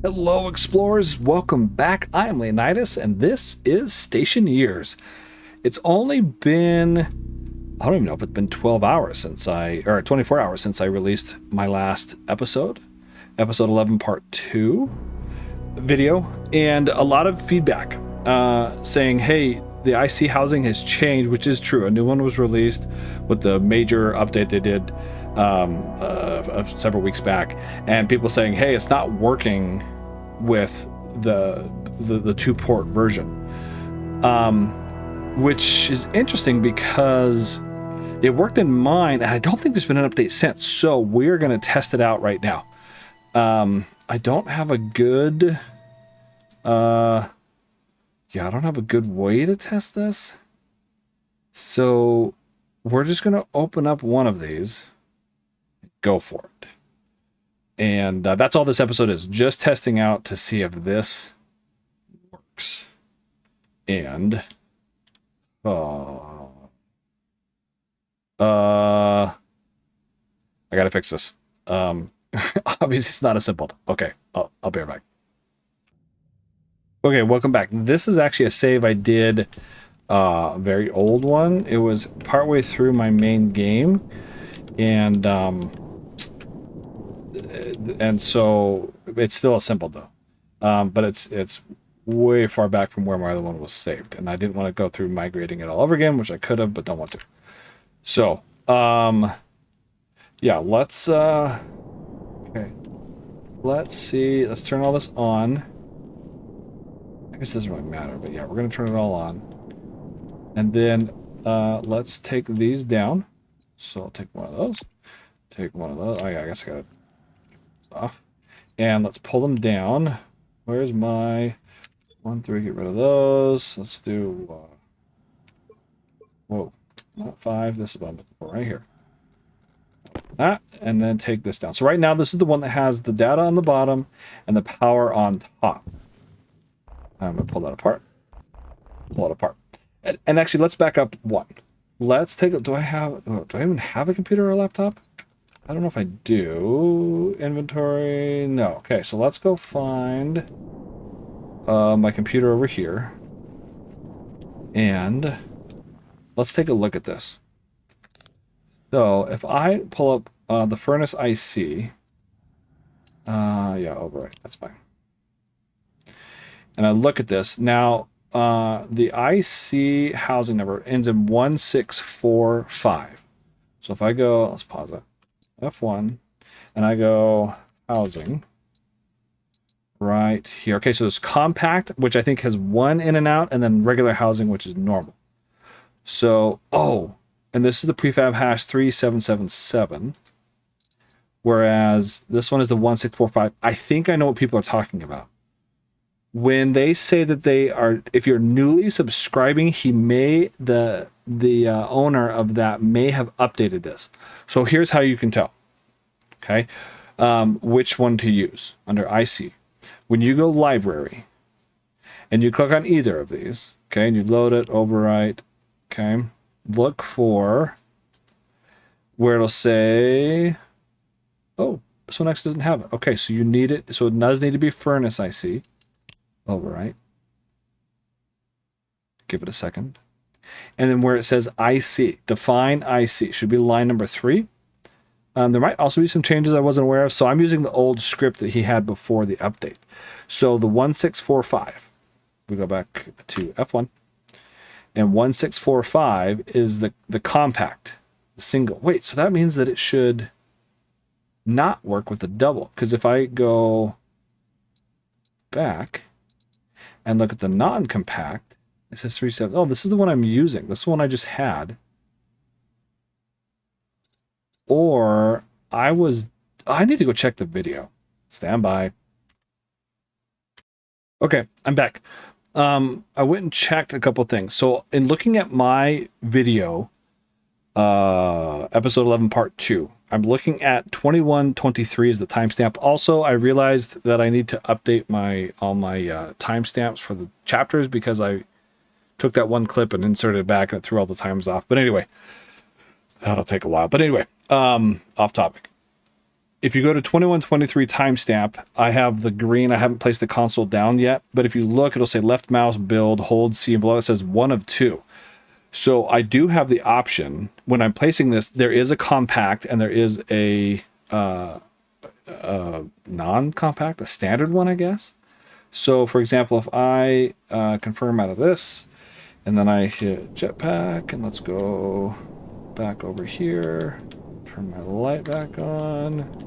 Hello, explorers. Welcome back. I am Leonidas, and this is Stationeers. It's only been, I don't even know if it's been 12 hours or 24 hours since I released my last episode 11, part 2 video, and a lot of feedback saying, hey, the IC housing has changed, which is true. A new one was released with the major update they did several weeks back, and people saying, hey, it's not working with the two-port version, which is interesting because it worked in mine, and I don't think there's been an update since, so we're going to test it out right now. I don't have a good I don't have a good way to test this, so we're just going to open up one of these, go for it. And that's all this episode is, just testing out to see if this works. And I gotta fix this. Obviously it's not assembled. Okay, I'll be right back. Okay, welcome back. This is actually a save I did, a very old one. It was partway through my main game, and so it's still assembled though, but it's way far back from where my other one was saved, and I didn't want to go through migrating it all over again, which I could have, but don't want to. So yeah, let's okay, let's see, let's turn all this on. I guess it doesn't really matter, but yeah, we're gonna turn it all on, and then let's take these down. So I'll take one of those, oh yeah, I guess I got it off, and let's pull them down. Where's my 1, 3? Get rid of those. Let's do whoa, not 5. This is what I'm looking for right here. That, and then take this down. So right now this is the one that has the data on the bottom and the power on top. I'm gonna pull that apart. Pull it apart. And actually, let's back up one. Let's take a, do I even have a computer or a laptop? I don't know if I do. Inventory, no. Okay, so let's go find my computer over here, and let's take a look at this. So if I pull up the furnace IC, yeah, overwrite, that's fine. And I look at this now. The IC housing number ends in 1645. So if I go, let's pause it. F1, and I go housing right here. Okay, so there's compact, which I think has 1 in and out, and then regular housing, which is normal. So, and this is the prefab hash 3777, whereas this one is the 1645. I think I know what people are talking about. When they say that they are, if you're newly subscribing, the owner of that may have updated this. So here's how you can tell, okay, which one to use under IC. When you go library and you click on either of these, okay, and you load it, overwrite, okay, look for where it'll say, oh, this one actually doesn't have it. Okay, so you need it, so it does need to be furnace IC. Overwrite. Give it a second. And then where it says IC, define IC, should be line number 3. There might also be some changes I wasn't aware of, so I'm using the old script that he had before the update. So the 1645, we go back to F1, and 1645 is the compact, the single. Wait, so that means that it should not work with the double, because if I go back and look at the non-compact, it says 37. Oh, this is the one I'm using. This is the one I just had. Or I need to go check the video. Stand by. Okay, I'm back. I went and checked a couple things. So in looking at my video, episode 11, part 2, I'm looking at 21:23 as the timestamp. Also, I realized that I need to update all my timestamps for the chapters, because I took that one clip and inserted it back and it threw all the times off. But anyway, that'll take a while. But anyway, off topic. if you go to 2123 timestamp, I have the green. I haven't placed the console down yet, but if you look, it'll say left mouse, build, hold C, and below it says 1 of 2. So I do have the option when I'm placing this. There is a compact and there is a non-compact, a standard one, I guess. So for example, if I confirm out of this, and then I hit jetpack, and let's go back over here, turn my light back on,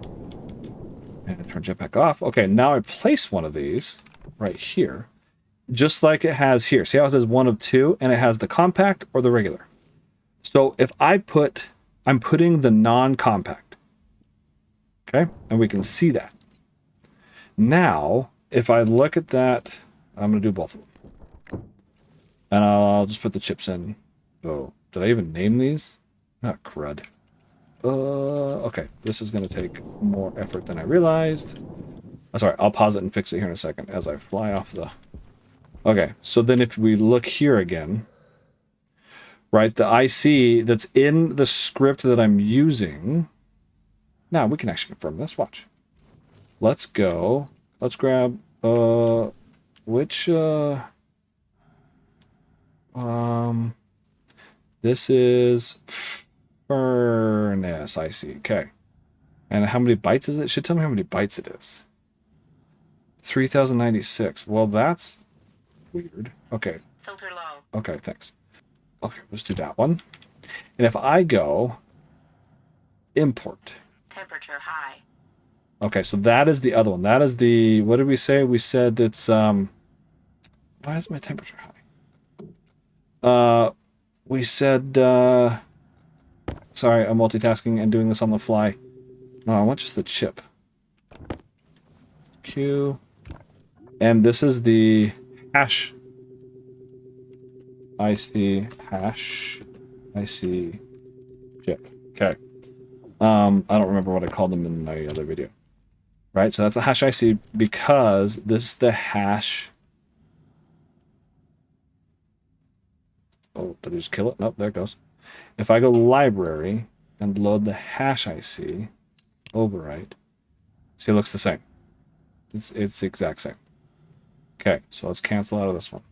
and turn jetpack off. Okay, now I place one of these right here, just like it has here. See how it says 1 of 2, and it has the compact or the regular. So if I'm putting the non-compact. Okay, and we can see that. Now, if I look at that, I'm going to do both of them. And I'll just put the chips in. Oh, did I even name these? Not crud. Okay, this is going to take more effort than I realized. Sorry, I'll pause it and fix it here in a second as I fly off the... Okay, so then if we look here again, right, the IC that's in the script that I'm using... Now, we can actually confirm this. Watch. Let's go. Let's grab, which, this is furnace, I see. Okay. And how many bytes is it? It should tell me how many bytes it is. 3096. Well, that's weird. Okay. Filter low. Okay, thanks. Okay, let's do that one. And if I go import. Temperature high. Okay, so that is the other one. That is the, what did we say? We said it's, why is my temperature high? We said, sorry, I'm multitasking and doing this on the fly. No, I want just the chip. Q. And this is the hash. IC hash. IC chip. Okay. I don't remember what I called them in my other video. Right, so that's a hash IC because this is the hash. Oh, did I just kill it? Nope, there it goes. If I go library and load the hash IC, overwrite, see, it looks the same. It's the exact same. Okay, so let's cancel out of this one.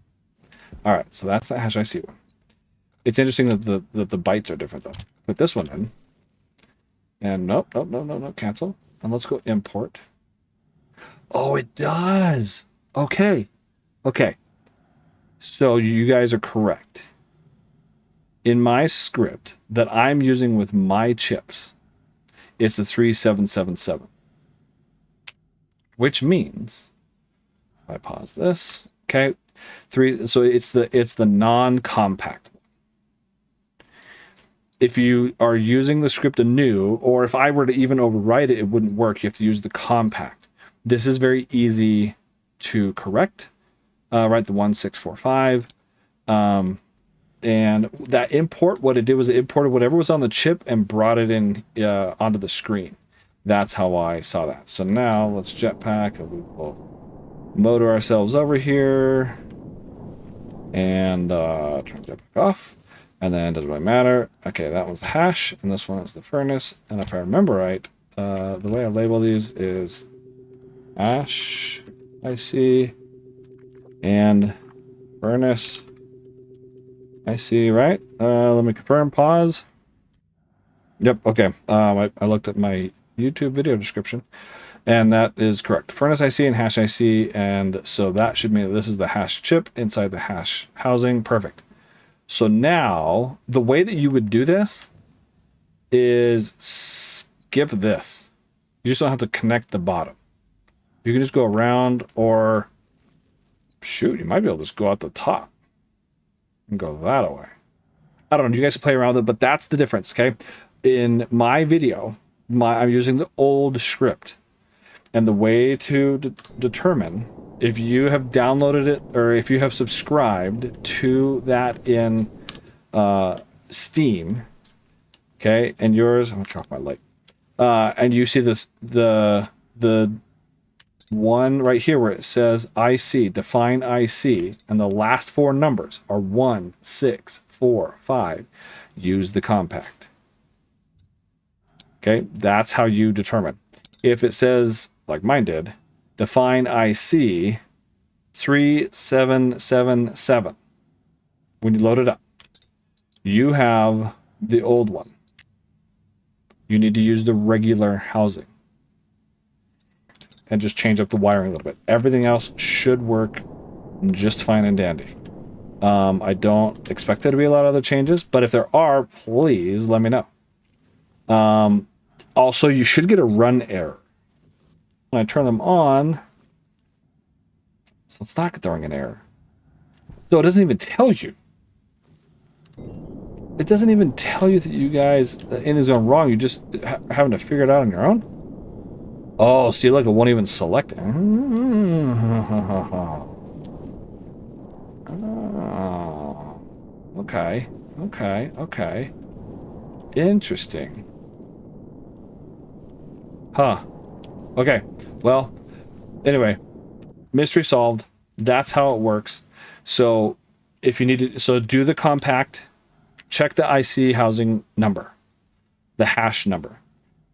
All right, so that's the hash IC one. It's interesting that the bytes are different though. Put this one in, and nope, cancel. And let's go import. Oh, it does. Okay. Okay. So you guys are correct. In my script that I'm using with my chips, it's a 3777. Which means, if I pause this, okay, so it's the non-compact. If you are using the script anew, or if I were to even overwrite it, it wouldn't work. You have to use the compact. This is very easy to correct. Right, the 1645. And that import, what it did was it imported whatever was on the chip and brought it in onto the screen. That's how I saw that. So now let's jetpack and we will motor ourselves over here and turn jetpack off. And then it doesn't really matter. Okay, that one's the hash, and this one is the furnace. And if I remember right, the way I label these is hash, IC, and furnace, IC, right? Let me confirm, pause. Yep, okay. I looked at my YouTube video description, and that is correct. Furnace IC and hash IC, and so that should mean that this is the hash chip inside the hash housing. Perfect. So now, the way that you would do this is skip this. You just don't have to connect the bottom. You can just go around, or shoot, you might be able to just go out the top and go that way. I don't know, you guys can play around with it, but that's the difference, okay? In my video, I'm using the old script. And the way to determine if you have downloaded it or if you have subscribed to that in Steam, okay, and yours, I'm gonna turn off my light, and you see this the one right here where it says IC, define IC, and the last four numbers are 1, 6, 4, 5. Use the compact. Okay, that's how you determine. if it says, like mine did, define IC 3777, when you load it up, you have the old one. You need to use the regular housing and just change up the wiring a little bit. Everything else should work just fine and dandy. I don't expect there to be a lot of other changes, but if there are, please let me know. Also, you should get a run error. When I turn them on, so it's not throwing an error. So it doesn't even tell you. It doesn't even tell you that you guys, that anything's going wrong. You just having to figure it out on your own. Oh, see, look, it won't even select it. Oh, okay, okay, okay. Interesting. Huh. Okay, well, anyway, mystery solved. That's how it works. So if you need to, so do the compact, check the IC housing number, the hash number.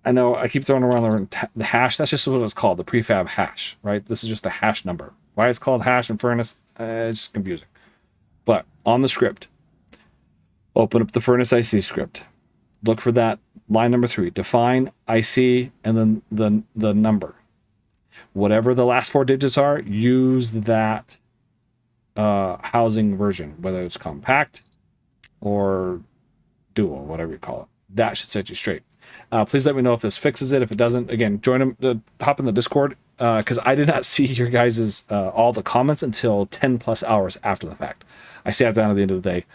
I know I keep throwing around the hash. That's just what it's called, the prefab hash, right? This is just the hash number. Why it's called hash and furnace, it's just confusing. But on the script, open up the furnace IC script. Look for that line number 3. Define IC and then the number. Whatever the last 4 digits are, use that housing version, whether it's compact or dual, whatever you call it. That should set you straight. Please let me know if this fixes it. If it doesn't, again, join them. Hop in the Discord because I did not see your guys' all the comments until 10 plus hours after the fact. I sat down at the end of the day,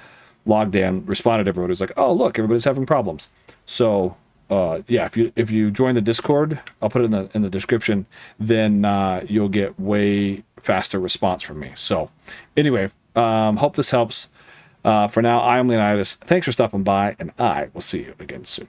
logged in, responded to everybody. It was like, oh look, everybody's having problems. So yeah, if you join the Discord, I'll put it in the description. Then you'll get way faster response from me. So anyway, hope this helps. For now, I'm Leonidas. Thanks for stopping by, and I will see you again soon.